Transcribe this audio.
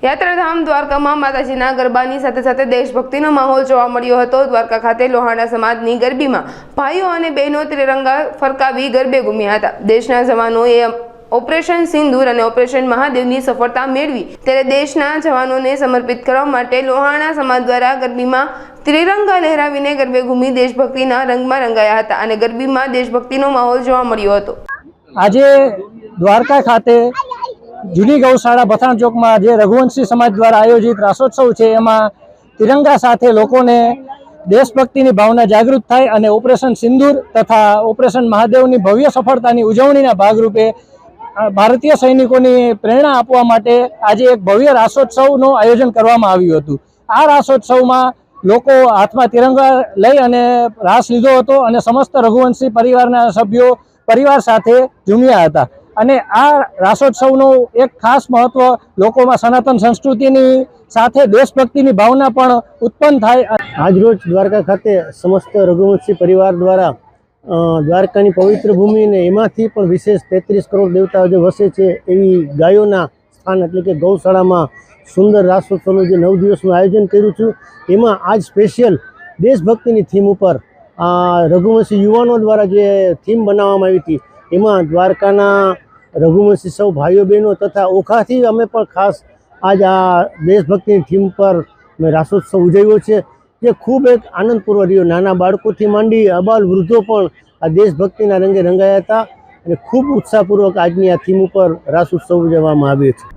યાત્રાધામ દ્વારકામાં માતાજીના ગરબાની સાથે સાથે દેશભક્તિનો માહોલ જોવા મળ્યો હતો। દ્વારકા ખાતે લોહાણા સમાજની ગરબીમાં ભાઈઓ અને બહેનો ત્રિરંગા ફરકાવી ગરબે ઘૂમ્યા હતા। દેશના જવાનોએ ઓપરેશન સિંદૂર અને ઓપરેશન મહાદેવની સફળતા મેળવી ત્યારે દેશના જવાનોને સમર્પિત કરવા માટે લોહાણા સમાજ દ્વારા ગરબીમાં ત્રિરંગા લહેરાવીને ગરબે ઘૂમી દેશભક્તિના રંગમાં રંગાયા હતા અને ગરબીમાં દેશભક્તિનો માહોલ જોવા મળ્યો હતો। આજે દ્વારકા ખાતે જૂની ગૌશાળા બથાણ ચોકમાં જે રઘુવંશી સમાજ દ્વારા આયોજિત રાસોત્સવ છે એમાં તિરંગા સાથે લોકોને દેશભક્તિની ભાવના જાગૃત થાય અને ઓપરેશન સિંદૂર તથા ઓપરેશન મહાદેવની ભવ્ય સફળતાની ઉજવણીના ભાગરૂપે ભારતીય સૈનિકોની પ્રેરણા આપવા માટે આજે એક ભવ્ય રાસોત્સવનું આયોજન કરવામાં આવ્યું હતું। આ રાસોત્સવમાં લોકો હાથમાં તિરંગા લઈ અને રાસ લીધો હતો અને સમસ્ત રઘુવંશી પરિવારના સભ્યો પરિવાર સાથે ઝૂમ્યા હતા અને આ રાસોત્સવનું એક ખાસ મહત્વ લોકોમાં સનાતન સંસ્કૃતિની સાથે દેશભક્તિની ભાવના પણ ઉત્પન્ન થાય। આજરોજ દ્વારકા ખાતે સમસ્ત રઘુવંશી પરિવાર દ્વારા દ્વારકાની પવિત્ર ભૂમિને એમાંથી પણ વિશેષ 33 કરોડ દેવતાઓ જે વસે છે એવી ગાયોના સ્થાન એટલે કે ગૌશાળામાં સુંદર રાસોત્સવનું જે 9 દિવસનું આયોજન કર્યું છું। એમાં આજ સ્પેશિયલ દેશભક્તિની થીમ ઉપર રઘુવંશી યુવાનો દ્વારા જે થીમ બનાવવામાં આવી હતી એમાં દ્વારકાના રઘુવંશી સૌ ભાઈઓ બહેનો તથા ઓખાથી અમે પણ ખાસ આજ આ દેશભક્તિની થીમ પર રાસોત્સવ ઉજવ્યો છે જે ખૂબ એક આનંદપૂર્વક રહ્યો। નાના બાળકોથી માંડી અબાલ વૃદ્ધો પણ આ દેશભક્તિના રંગે રંગાયા હતા અને ખૂબ ઉત્સાહપૂર્વક આજની આ થીમ ઉપર રાસોત્સવ ઉજવવામાં આવ્યો છે।